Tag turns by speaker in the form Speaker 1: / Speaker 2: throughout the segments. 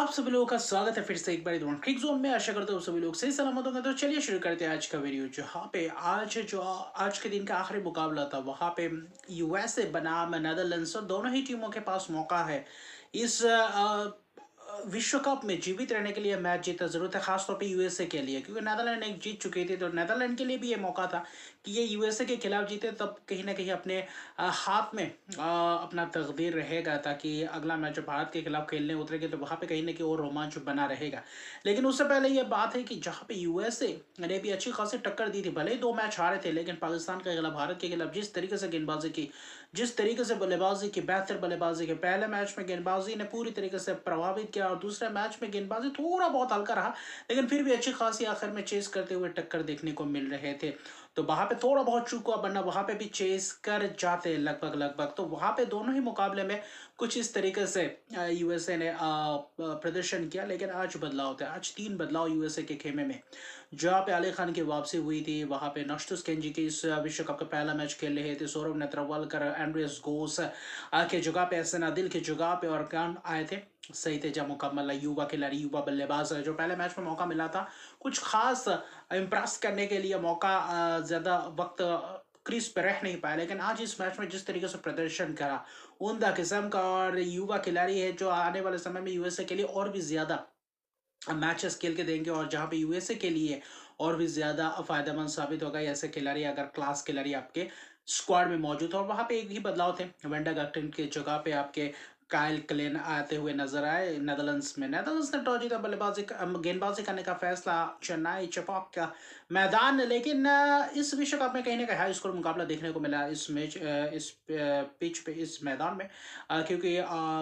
Speaker 1: आप सभी लोगों का स्वागत है फिर से एक बार क्रिक जोन में। आशा करता हूँ सभी लोग सही सलामत होंगे। तो चलिए शुरू करते हैं आज का वीडियो। जहाँ पे आज के दिन का आखिरी मुकाबला था, वहाँ पे यूएसए बनाम नेदरलैंड्स, और दोनों ही टीमों के पास मौका है इस विश्व कप में जीवित रहने के लिए। मैच जीतना जरूरत है, खासतौर पे यूएसए के लिए, क्योंकि नेदरलैंड एक जीत चुकी थी। तो नेदरलैंड के लिए भी ये मौका था कि ये यूएसए के खिलाफ जीते, तब कहीं ना कहीं अपने हाथ में अपना तकदीर रहेगा, ताकि अगला मैच जो भारत के खिलाफ खेलने उतरेंगे तो वहाँ पे कहीं ना कहीं और रोमांच बना रहेगा। लेकिन उससे पहले ये बात है कि जहाँ पे यूएसए ने भी अच्छी खासी टक्कर दी थी, भले ही 2 मैच हारे थे, लेकिन पाकिस्तान के खिलाफ, भारत के खिलाफ जिस तरीके से गेंदबाजी की, जिस तरीके से बल्लेबाजी की, बेहतर बल्लेबाजी की। पहले मैच में गेंदबाजी ने पूरी तरीके से प्रभावित किया, और दूसरे मैच में गेंदबाजी थोड़ा बहुत हल्का रहा, लेकिन फिर भी अच्छी खासी आखिर में चेस करते हुए टक्कर देखने को मिल रहे थे। तो वहां पे थोड़ा बहुत चूक हुआ, वरना वहां पे भी चेस कर जाते लगभग लगभग। तो वहां पे दोनों ही मुकाबले में कुछ इस तरीके से यूएसए ने प्रदर्शन किया। लेकिन आज बदलाव होता है, आज 3 बदलाव यूएसए के खेमे में। जहाँ पे अली खान की वापसी हुई थी, वहां पे नशतुस केंजी की इस विश्व कप का पहला मैच खेल रहे थे। सौरभ नेत्रवालकर, एंड्रियस घोष के जगह पे, एहसन आदिल की जगह पे, और कौन आए थे, सही तेजा मुकम्मल युवा खिलाड़ी, युवा बल्लेबाज जो पहले मैच में मौका मिला था कुछ खास इम्प्रेस करने के लिए, मौका ज्यादा वक्त क्रीज पे रह नहीं पाया। लेकिन आज इस मैच में जिस तरीके से प्रदर्शन करा, उमदा किस्म का, और युवा खिलाड़ी है जो आने वाले समय में यूएसए के लिए और भी ज्यादा मैचेस खेल के देंगे, और जहां पे यूएसए के लिए और भी ज्यादा फायदेमंद साबित होगा ऐसे खिलाड़ी, अगर क्लास खिलाड़ी आपके स्क्वाड में मौजूद हो। और वहां पे एक ही बदलाव थे, वेंडा गक्टिन की जगह पे आपके काइल क्लेन आते हुए नजर आए। नेदरलैंड्स ने टॉस जीता, गेंदबाजी करने का फैसला चेन्नई चपाक का मैदान। लेकिन इस विश्व कप में कहीं ना कहीं हाई स्कोर मुकाबला देखने को मिला इस मैच, इस पिच पे, इस मैदान में, क्योंकि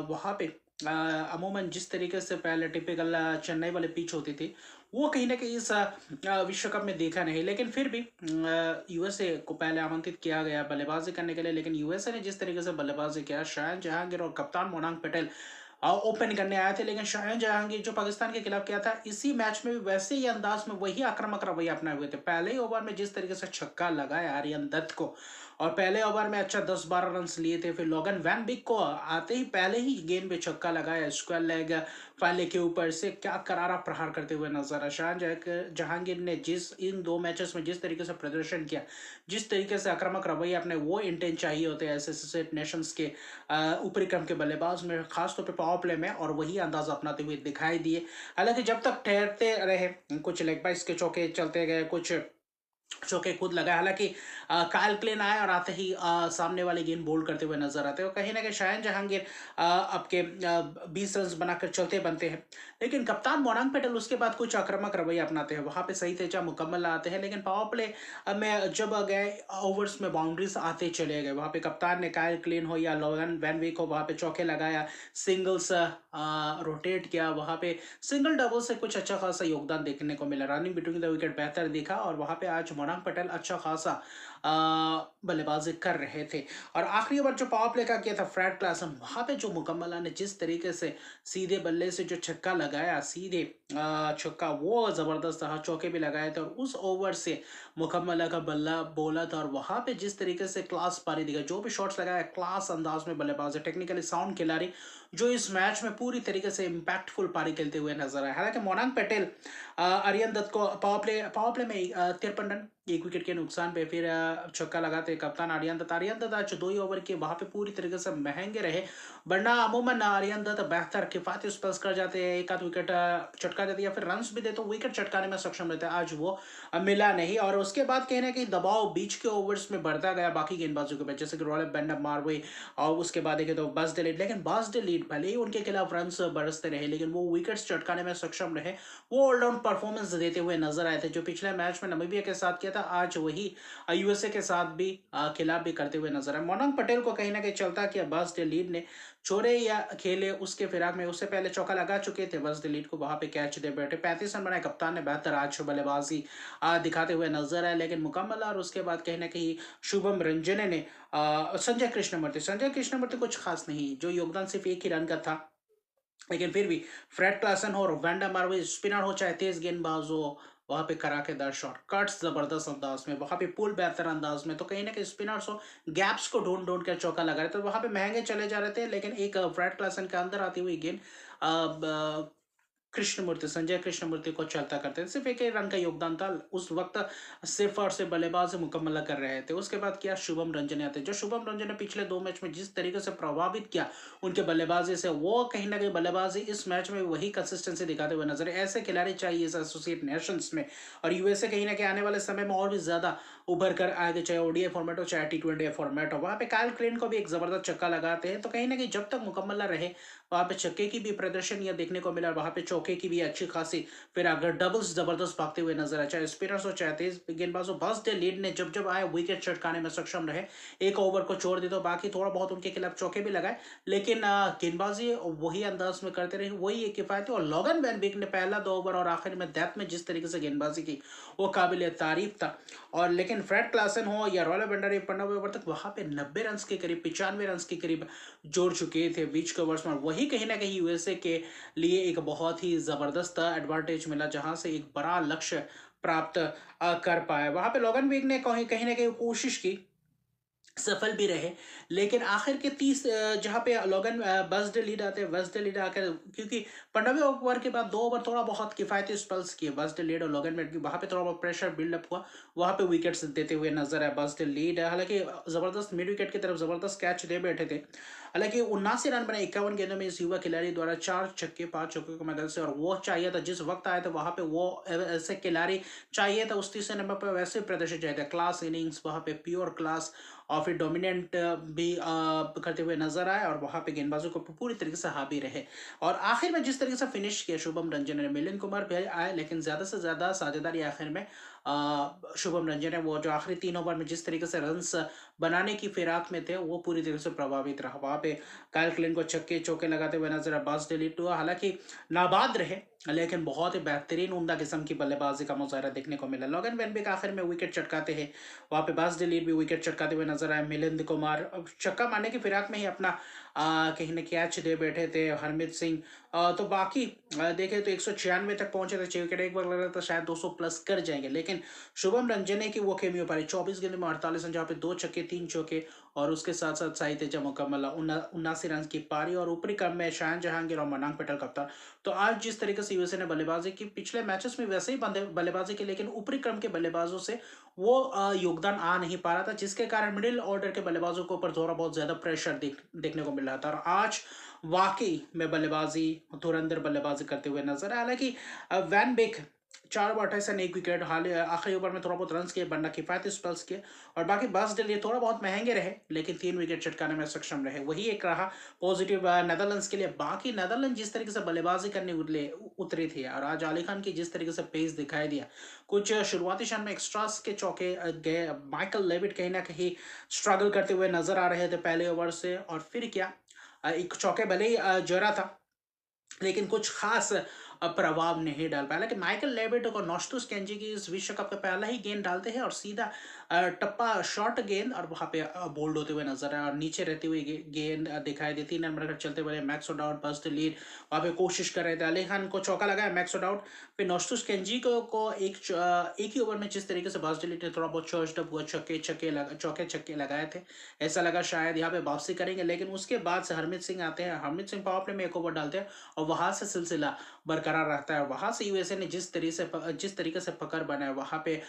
Speaker 1: वहां पे अमूमन जिस तरीके से पहले टिपिकल चेन्नई वाली पिच होती थी, वो कहीं ना कहीं इस विश्व कप में देखा नहीं। लेकिन फिर भी यूएसए को पहले आमंत्रित किया गया बल्लेबाजी करने के लिए, लेकिन यूएसए ने जिस तरीके से बल्लेबाजी किया, शायन जहांगीर और कप्तान मोनांग पटेल ओपन करने आए थे। लेकिन शायन जहांगीर जो पाकिस्तान के खिलाफ किया था, इसी मैच में भी वैसे ही अंदाज में वही आक्रामक रवैया अपनाए हुए थे। पहले ही ओवर में जिस तरीके से छक्का लगाया आर्यन दत्त को, और पहले ओवर में अच्छा 10-12 रन लिए थे। फिर लोगन वैन बिक को आते ही पहले ही गेंद पे छक्का लगाया, स्क्वायर लेग फाले के ऊपर से, क्या करारा प्रहार करते हुए नजर आया। शान जहांगीर ने जिस इन 2 मैचेस में जिस तरीके से प्रदर्शन किया, जिस तरीके से आक्रामक रवैया अपने, वो इंटेंस चाहिए होते हैं एसोसिएट नेशंस के ऊपरी क्रम के बल्लेबाज में, खासतौर पर पावर प्ले में, और वही अंदाज अपनाते हुए दिखाई दिए। हालांकि जब तक ठहरते रहे, कुछ लेग बाइस के चौके चलते गए, कुछ चौके खुद लगाए। हालांकि कायल क्लेन आए और आते ही सामने वाले गेंद बोल्ड करते हुए नजर आते हैं, और कहीं ना कहीं शायन जहांगीर आपके 20 रन बनाकर चलते बनते हैं। लेकिन कप्तान मोनांग पटेल उसके बाद कुछ आक्रामक रवैया अपनाते हैं, वहां पे सही तेजा मुकम्मल आते हैं। लेकिन पावर प्ले में जब गए, ओवर्स में बाउंड्रीज आते चले गए, वहां पे कप्तान ने कायल क्लेन हो या लोगन वैनविक हो, वहां पे चौके लगाया, सिंगल्स रोटेट किया। वहां पे सिंगल डबल से कुछ अच्छा खासा योगदान देखने को मिला, रनिंग बिटवीन द विकेट बेहतर दिखा, और वहां पे आज मोनांग पटेल अच्छा खासा बल्लेबाजी कर रहे थे। और आखिरी ओवर जो पावर प्ले का किया था फ्रेड क्लासन, वहां पे जो मुकम्मल ने जिस तरीके से सीधे बल्ले से जो छक्का लगाया, सीधे छक्का, वो जबरदस्त रहा। चौके भी लगाए थे, और उस ओवर से मुकम्मल का बल्ला बोला था, और वहां पे जिस तरीके से क्लास पारी दिखा, जो भी शॉट्स लगाया, क्लास अंदाज में बल्लेबाज है, टेक्निकली साउंड खिलाड़ी, जो इस मैच में पूरी तरीके से इम्पैक्टफुल पारी खेलते हुए नजर आए। हालांकि मोनांग पटेल आर्यन दत्त को पावर प्ले में 53 रन, 1 विकेट के नुकसान पे फिर छक्का लगाते कप्तान आर्यन दत्त आज 2 ही ओवर के वहां पे पूरी तरीके से महंगे रहे, वरना अमूमन आर्यन दत्त बेहतर किफायती स्पेल्स कर जाते हैं, एक आध विकेट चटका देते, या फिर रन भी देते, विकेट चटकाने में सक्षम रहते हैं। आज वो मिला नहीं, और उसके बाद कहीं ना कहीं दबाव बीच के ओवर्स में बढ़ता गया बाकी गेंदबाजों के ऊपर, जैसे कि रॉयल बैंड मारवे, और उसके बाद देखे तो बस डिलीट। लेकिन बस डिलीट भले ही उनके खिलाफ रन बरसते रहे, लेकिन वो विकेट्स चटकाने में सक्षम रहे, वो ऑलराउंड परफॉर्मेंस देते हुए नजर आए थे। जो पिछले मैच में नमीबिया के साथ किया था, आज वही यूएसए के साथ भी खिलाफ भी करते हुए नजर आए। मोनांग पटेल को कहीं ना कहीं चलता कि बस लीड ने छोड़े या खेले उसके फिराक में, उससे पहले चौका लगा चुके थे, बस लीड को वहां पे कैच दे बैठे। 35 रन बनाए, कप्तान ने बेहतर आज बल्लेबाजी दिखाते हुए नजर आए, लेकिन मुकम्मल। और उसके बाद कहीं ना कहीं शुभम रंजने ने संजय कृष्णमूर्ति कुछ खास नहीं, जो योगदान सिर्फ एक ही रन का था। लेकिन फिर भी फ्रेड क्लासन हो, वैंडा मार्वे स्पिनर हो, चाहे तेज गेंदबाज हो, वहां पे करा के दर शॉट, कट्स जबरदस्त अंदाज में, वहां पे पुल बेहतर अंदाज में, तो कहीं ना कहीं स्पिनर्स हो गैप्स को ढूंढ ढूंढ कर चौका लगा रहे थे, तो वहां पे महंगे चले जा रहे थे। लेकिन एक फ्रेड क्लासन के अंदर आती हुई गेंद कृष्णमूर्ति, संजय कृष्णमूर्ति को चलता करते थे। सिर्फ एक ही रन का योगदान था उस वक्त, सिर्फ और सिर्फ बल्लेबाज मुकम्मल कर रहे थे। उसके बाद किया शुभम रंजन आते, जो शुभम रंजन ने पिछले 2 मैच में जिस तरीके से प्रभावित किया उनके बल्लेबाजी से, वो कहीं ना कहीं बल्लेबाजी इस मैच में वही कंसिस्टेंसी दिखाते हुए नजर आए। ऐसे खिलाड़ी चाहिए इस एसोसिएट नेशंस में, और यूएसए कहीं ना कहीं आने वाले समय में और भी ज्यादा उभर कर आगे, चाहे ओडीआई फॉर्मेट हो चाहे टी20 फॉर्मेट हो। वहाँ पे कायल क्लेन को भी एक जबरदस्त छक्का लगाते हैं, तो कहीं ना कहीं जब तक मुकम्मल ना रहे वहाँ पे छक्के की भी प्रदर्शन यह देखने को मिला, वहाँ पे चौके की भी अच्छी खासी, फिर अगर डबल्स जबरदस्त भागते हुए नजर आए, चाहे स्पिनर्स हो चाहे तेज गेंदबाजों। बस डे लीड ने जब जब आए विकेट चटकाने में सक्षम रहे, एक ओवर को छोड़ दी तो बाकी थोड़ा बहुत उनके खिलाफ चौके भी लगाए, लेकिन गेंदबाजी वही अंदाज में करते रहे, वही एक किफायती। और लॉगन वैन बिक ने पहला 2 ओवर और आखिर में डेथ में जिस तरीके से गेंदबाजी की वो काबिल तारीफ था। और लेकिन फ्रेड क्लासन हो या रॉयल बेंडर 95 ओवर तक वहां पे 90 रन के करीब, 95 रन के करीब जोड़ चुके थे बीच कवर्स में। वही कहीं ना कहीं यूएसए के लिए एक बहुत ही जबरदस्त एडवांटेज मिला, जहां से एक बड़ा लक्ष्य प्राप्त कर पाए। वहां पे लॉगन विक ने कहीं कहीं ना कहीं कोशिश की, सफल भी रहे, लेकिन आखिर के 30 जहाँ पे लॉगन बस डे लीड आते हैं, बस डे लीड आकर, क्योंकि 15वें ओवर के बाद 2 ओवर थोड़ा बहुत किफायती स्पेल्स किए बस डे लीड और लॉगन में, वहाँ पे थोड़ा बहुत प्रेशर बिल्डअप हुआ, वहाँ पे विकेट्स देते हुए नजर आए बस डे लीड। हालांकि जबरदस्त मिड विकेट की तरफ जबरदस्त कैच दे बैठे थे। हालांकि 79 रन बने 51 गेंदों में इस युवा खिलाड़ी द्वारा, 4 छक्के 5 चौके की मदद से, और वो चाहिए था जिस वक्त आए थे वहां पे, वो ऐसे खिलाड़ी चाहिए था उस 30 नंबर पर, वैसे प्रदर्शन चाहिए था, क्लास इनिंग्स वहां पे, प्योर क्लास, और फिर डोमिनेंट भी करते हुए नजर आए, और वहां पे गेंदबाजों को पूरी तरीके से हावी रहे। और आखिर में जिस तरीके से फिनिश किया शुभम रंजन ने, मिलिंद कुमार भी आए, लेकिन ज्यादा से ज्यादा साझेदारी आखिर में शुभम रंजन है, वो जो आखिरी 3 ओवर में जिस तरीके से रन्स बनाने की फिराक में थे वो पूरी तरीके से प्रभावित रहा। वहां पे कायल क्लिन को छक्के चौके लगाते हुए नजर अब्बास डिलीट हुआ, हालांकि नाबाद रहे, लेकिन बहुत ही बेहतरीन उम्दा किस्म की बल्लेबाजी का मुजाहरा देखने को मिला। लॉगन वेनबिक आखिर में विकेट चटकाते हैं, वहां पे बास डिलीट भी विकेट चटकाते हुए नजर आए। मिलिंद कुमार छक्का मारने की फिराक में ही अपना कहीं ने कैच दे बैठे थे। हरमीत सिंह तो बाकी देखे तो 196 तक पहुंचे थे, 6 विकेट, एक बार लग रहा था शायद 200 प्लस कर जाएंगे, लेकिन शुभम रंजने की वो खेमी हो पा रही। 24 गेंद में 48 रन, जहाँ पे 2 छक्के 3 चौके, और उसके साथ साथ साई तेजा मुकम्मल 79 रन की पारी, और ऊपरी क्रम में शाहन जहांगीर और मनांग पटेल कप्तान। तो आज जिस तरीके से यूएसए ने बल्लेबाजी की, पिछले मैचेस में वैसे ही बल्लेबाजी की, लेकिन ऊपरी क्रम के बल्लेबाजों से वो योगदान आ नहीं पा रहा था, जिसके कारण मिडिल ऑर्डर के बल्लेबाजों के ऊपर थोड़ा बहुत ज्यादा प्रेशर देखने को मिल रहा था। और आज वाकई में बल्लेबाजी धुरंधर बल्लेबाजी करते हुए नजर आया। हालांकि van Beek 4 over 28 run 1 wicket, हाल आखिरी ओवर में थोड़ा बहुत रन किए, बनना किफायती स्पेल्स किए, और बाकी बस के लिए थोड़ा बहुत महंगे रहे, लेकिन 3 विकेट चटकाने में सक्षम रहे, वही एक रहा पॉजिटिव नेदरलैंड्स के लिए। बाकी नेदरलैंड जिस तरीके से बल्लेबाजी करने उतरी थी, और आज अली खान की जिस तरीके से पेस दिखाई दिया, कुछ शुरुआती क्षण में एक्स्ट्रास के चौके गए। माइकल लेविट कहीं ना कहीं स्ट्रगल करते हुए नजर आ रहे थे पहले ओवर से, और फिर क्या, एक चौके भले ही जरा था, लेकिन कुछ खास प्रभाव नहीं डाल पाया। लेकिन माइकल लेविट और नॉस्टोस केंजी की इस विश्व कप का पहला ही गेंद डालते हैं, और सीधा टप्पा शॉर्ट गेंद, और वहां पे बोल्ड होते हुए नजर आया, और नीचे रहती हुई गेंद दिखाई दी। 3 नंबर पर चलते हुए मैक्स आउट बस्ट लीड, वहां पे कोशिश कर रहे थे, अली खान को चौका लगाया, मैक्स आउट। फिर नॉस्टोस केंजी को एक ही ओवर में जिस तरीके से बस्ट लीड ने थोड़ा बहुत चर्च अप हुआ, चौके छक्के लगाए थे, ऐसा लगा शायद यहाँ पे वापसी करेंगे, लेकिन उसके बाद से हरमीत सिंह आते हैं, हरमीत सिंह पावर प्ले में 1 ओवर डालते हैं, और वहां से सिलसिला बरकरार रहता है। वहां से यूएसए ने जिस तरीके से पकड़ बनाया, वहां पे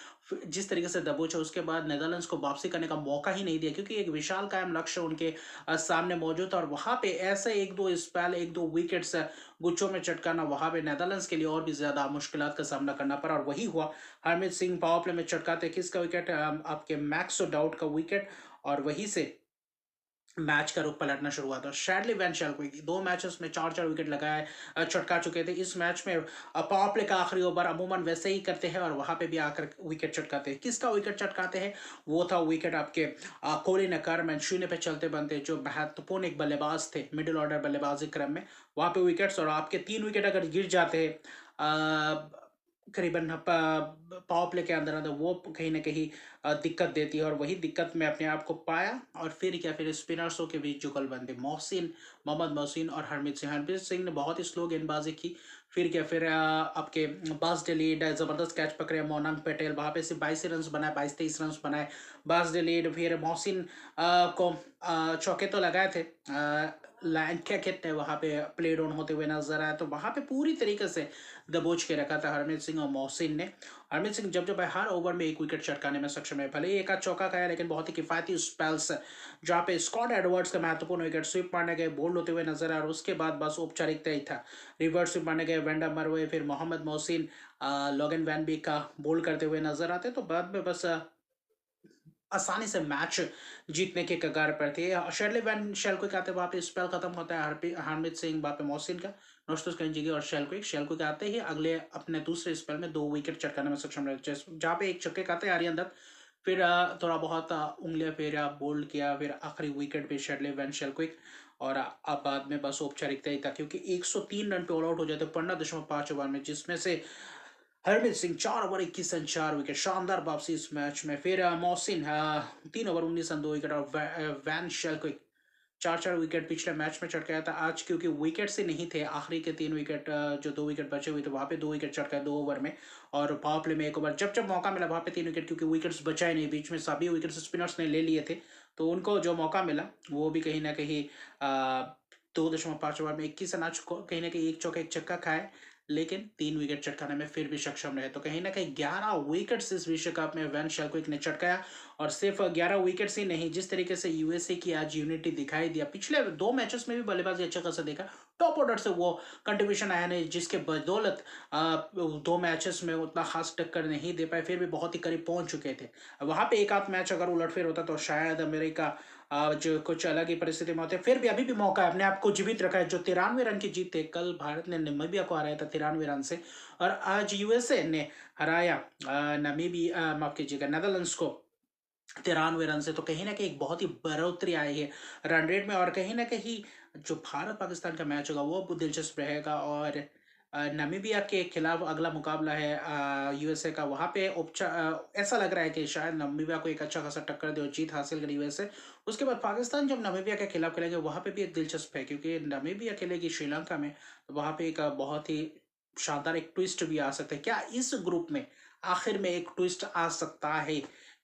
Speaker 1: जिस तरीके से दबोचा, उसके बाद नेदरलैंड्स को वापसी करने का मौका ही नहीं दिया, क्योंकि एक विशाल कायम लक्ष्य उनके सामने मौजूद था, और वहां पे ऐसे 1-2 विकेट्स गुच्छों में चटकाना वहां पे नेदरलैंड्स के लिए और भी ज्यादा मुश्किलात का सामना करना पड़ा, और वही हुआ। हरमीत सिंह पावर प्ले में चटकाते किसका विकेट, आपके मैक्स डाउट का विकेट, और वहीं से मैच का रुख पलटना शुरू हुआ था। शैडली वैन शेल्को 2 मैचेस में 4-4 विकेट लगाए चटका चुके थे। इस मैच में पावर प्ले का आखिरी ओवर अमूमन वैसे ही करते हैं, और वहां पे भी आकर विकेट चटकाते हैं। किसका विकेट चटकाते हैं, वो था विकेट आपके कोलिन अकरमैन, 0 पे चलते बनते, जो महत्वपूर्ण एक बल्लेबाज थे मिडिल ऑर्डर बल्लेबाजी क्रम में, वहां पे विकेट्स, और आपके 3 विकेट अगर गिर जाते हैं करीबन पावर प्ले के अंदर अंदर, वो कहीं ना कहीं दिक्कत देती है, और वही दिक्कत में अपने आप को पाया। और फिर क्या, फिर स्पिनर्सों के बीच जुगलबंदी, मोहम्मद मोहसिन और हरमीत सिंह ने बहुत ही स्लो गेंदबाजी की। फिर क्या, फिर आपके बास डिलीड जबरदस्त कैच पकड़े, मोनांग पटेल वहां पे सिर्फ 22 रन बनाए, 22-23 रन बनाए बास डिलीड। फिर मोहसिन को चौके तो लगाए थे, लाइन क्या कहते हैं वहाँ पे प्ले डाउन होते हुए नजर आया, तो वहाँ पे पूरी तरीके से दबोच के रखा था हरमीत सिंह और मोहसिन ने। हरमीत सिंह जब जब हर ओवर में एक विकेट चटकाने में सक्षम है, भले ही एक आध चौका खाया लेकिन बहुत ही किफायती स्पेल्स जहाँ पे स्कॉट एडवर्ड्स का महत्वपूर्ण विकेट स्वीप मारने गए, बोल्ड होते हुए नजर आया, और उसके बाद बस औपचारिकता ही था। रिवर्स स्वीप मारने गए वेंडा मरवे, फिर Mohammad Mohsin Logan van Beek का बोल्ड करते हुए नजर आते, तो बाद में बस आसानी से मैच जीतने के कगार पर थे। शेरली वैन शेल्को आते वहाँ पे स्पेल खत्म होता है हरमीत सिंह वहाँ पे मोहसिन का, नौशतुस करेंगे और शेल्को के आते ही अगले अपने दूसरे स्पेल में 2 विकेट चटकाने में सक्षम रहे, जहाँ पे एक छक्के खाते आर्यन दत्त, फिर थोड़ा बहुत उंगलियां फिर बोल्ड किया, फिर आखिरी विकेट भी शेरली वैन शेल्को, और अब बाद में बस औपचारिकता ही था क्योंकि 103 रन पे ऑल आउट हो जाते 15.5 ओवर में, जिसमें से Harmeet Singh 4 over 21 run 4 wicket, शानदार वापसी इस मैच में। फिर मोहसिन 3 ओवर 19 रन 2 विकेट, और वैन शेल्को 4 4 विकेट पिछले मैच में चटकाया था। आज क्योंकि विकेट से नहीं थे, आखिरी के 3 विकेट जो 2 विकेट बचे हुए थे वहां पे 2 विकेट चटकाए 2 ओवर में, और पावर प्ले में 1 ओवर, जब जब मौका मिला वहां पे 3 विकेट, क्योंकि विकेट्स बचाए नहीं, बीच में सभी विकेट स्पिनर्स ने ले लिए थे, तो उनको जो मौका मिला वो भी कहीं ना कहीं 2.5 ओवर में 21 रन, आज कहीं ना कहीं एक चौका एक छक्का खाए, लेकिन 3 विकेट चटकाने में फिर भी सक्षम रहे, तो कहीं ना कहीं 11 विकेट्स इस विश्व कप में वैन शेल्को ने चटकाया। और सिर्फ 11 विकेट्स ही नहीं, जिस तरीके से यूएसए की आज यूनिटी दिखाई दिया, पिछले 2 मैचेस में भी बल्लेबाजी अच्छा खासा देखा, टॉप ऑर्डर से वो कंट्रीब्यूशन आया नहीं, जिसके बदौलत 2 मैचेस में उतना खास टक्कर नहीं दे पाए, फिर भी बहुत ही करीब पहुंच चुके थे। वहां पे एक आध मैच अगर उलटफेर होता तो शायद अमेरिका जो कुछ अलग ही परिस्थिति में होते, फिर भी अभी भी मौका है, अपने आप को जीवित रखा है। जो 93 रन की जीत थे, कल भारत ने नामीबिया को हराया था 93 रन से, और आज यूएसए ने हराया नामीबिया, माफ कीजिएगा, नेदरलैंड्स को 93 रन से, तो कहीं ना कहीं एक बहुत ही बढ़ोतरी आई है रन रेट में, और कहीं ना कहीं जो भारत पाकिस्तान का मैच होगा वो बहुत दिलचस्प रहेगा। और नामीबिया के खिलाफ अगला मुकाबला है यूएसए का, वहाँ पे ऐसा लग रहा है कि शायद नामीबिया को एक अच्छा खासा टक्कर दे और जीत हासिल करे यूएसए। उसके बाद पाकिस्तान जब नामीबिया के खिलाफ खेलेंगे वहाँ पे भी एक दिलचस्प है, क्योंकि नामीबिया खेलेगी श्रीलंका में, तो वहाँ पे एक बहुत ही शानदार एक ट्विस्ट भी आ सकता है। क्या इस ग्रुप में आखिर में एक ट्विस्ट आ सकता है?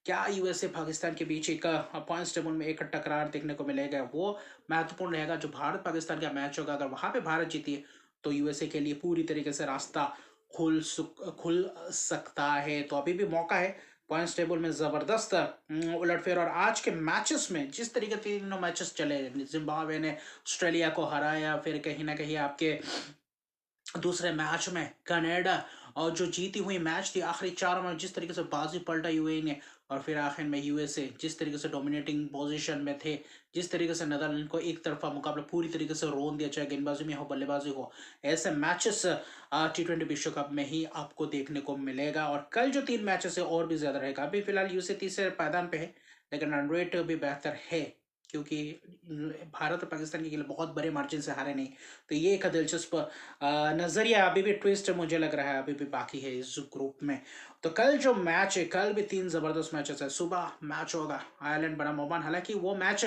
Speaker 1: क्या यूएसए पाकिस्तान के बीच एक पॉइंट्स टेबल में एक टकरार देखने को मिलेगा? वो महत्वपूर्ण रहेगा। जो भारत पाकिस्तान का मैच होगा, अगर वहां पे भारत जीती है तो यूएसए के लिए पूरी तरीके से रास्ता खुल सकता है। तो अभी भी मौका है, पॉइंट्स टेबल में जबरदस्त उलटफेर। और आज के मैचेस में जिस तरीके से तीनों मैचेस चले, जिम्बाब्वे ने ऑस्ट्रेलिया को हराया, फिर कहीं ना कहीं आपके दूसरे मैच में कनाडा, और जो जीती हुई मैच थी आखिरी 4 में, जिस तरीके से बाजी पलटा यूएई ने, और फिर आखिर में यूएसए जिस तरीके से डोमिनेटिंग पोजीशन में थे, जिस तरीके से नेदरलैंड को एक तरफा मुकाबला पूरी तरीके से रोन दिया, चाहे गेंदबाजी में हो बल्लेबाजी हो, ऐसे मैचेस T20 विश्व कप में ही आपको देखने को मिलेगा। और कल जो 3 मैचेस है और भी ज्यादा रहेगा। अभी फिलहाल यूएसए तीसरे पायदान पे है, लेकिन रन रेट भी बेहतर है, क्योंकि भारत और पाकिस्तान के लिए बहुत बड़े मार्जिन से हारे नहीं, तो ये एक दिलचस्प नजरिया, अभी भी ट्विस्ट मुझे लग रहा है अभी भी बाकी है इस ग्रुप में। तो कल जो मैच है, कल भी 3 जबरदस्त मैचेस है। सुबह मैच होगा आयरलैंड बनाम ओमान, हालांकि वो मैच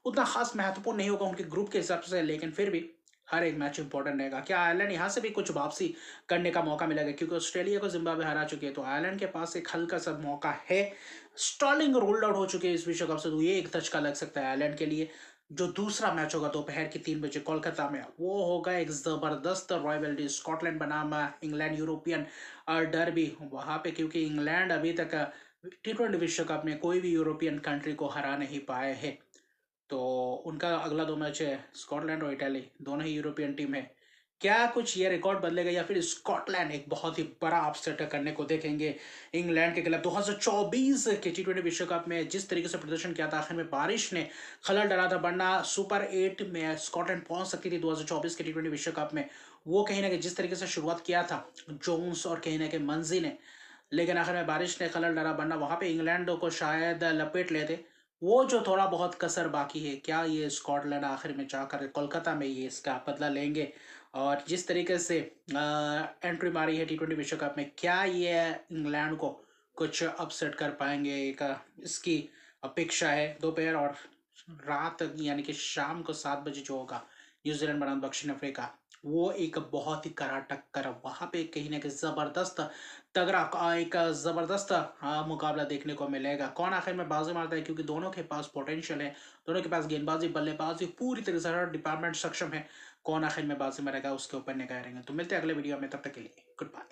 Speaker 1: उतना खास महत्वपूर्ण नहीं होगा उनके ग्रुप के हिसाब से, लेकिन फिर भी हर एक मैच इंपॉर्टेंट रहेगा। क्या आयरलैंड यहाँ से भी कुछ वापसी करने का मौका मिलेगा? क्योंकि ऑस्ट्रेलिया को जिम्बाब्वे हरा चुकी है, तो आयरलैंड के पास एक हल्का सा मौका है। स्टॉलिंग रोल्ड आउट हो चुके हैं इस विश्व कप से, तो ये एक धचका लग सकता है आयरलैंड के लिए। जो दूसरा मैच होगा दोपहर के 3 बजे कोलकाता में, वो होगा एक जबरदस्त रॉयल्टी, स्कॉटलैंड बनाम इंग्लैंड, यूरोपियन डर्बी वहां पे, क्योंकि इंग्लैंड अभी तक T20 विश्व कप में कोई भी यूरोपियन कंट्री को हरा नहीं पाए हैं। तो उनका अगला 2 मैच है स्कॉटलैंड और इटली, दोनों ही यूरोपियन टीम है। क्या कुछ ये रिकॉर्ड बदलेगा, या फिर स्कॉटलैंड एक बहुत ही बड़ा अपसेट करने को देखेंगे इंग्लैंड के खिलाफ? 2024 के T20 विश्व कप में जिस तरीके से प्रदर्शन किया था, आखिर में बारिश ने खलल डाला था, वरना सुपर 8 में स्कॉटलैंड पहुंच सकती थी 2024 के T20 विश्व कप में। वो कहीं ना कहीं जिस तरीके से शुरुआत किया था जोन्स और कहीं ना कहीं मंजी ने, लेकिन आखिर में बारिश ने खलल डाला, वरना वहां पे इंग्लैंड को शायद लपेट लेते। वो जो थोड़ा बहुत कसर बाकी है, क्या ये स्कॉटलैंड आखिर में जाकर कोलकाता में ये इसका बदला लेंगे? और जिस तरीके से एंट्री मारी है T20 विश्व कप में, क्या ये इंग्लैंड को कुछ अपसेट कर पाएंगे? एक इसकी अपेक्षा है। दोपहर और रात यानी कि शाम को 7 बजे जो होगा न्यूजीलैंड बनाम दक्षिण अफ्रीका, वो एक बहुत ही कड़ा टक्कर, वहाँ पे कहीं न कहीं ज़बरदस्त तगड़ा एक ज़बरदस्त मुकाबला देखने को मिलेगा। कौन आखिर में बाज़ी मारता है, क्योंकि दोनों के पास पोटेंशियल है, दोनों के पास गेंदबाज़ी, बल्लेबाज़ी पूरी तरह से हर डिपार्टमेंट सक्षम है। कौन आखिर में बाज़ी मारेगा उसके ऊपर निगाह रहेंगे। तो मिलते हैं अगले वीडियो में, तब तक के लिए गुड बाय।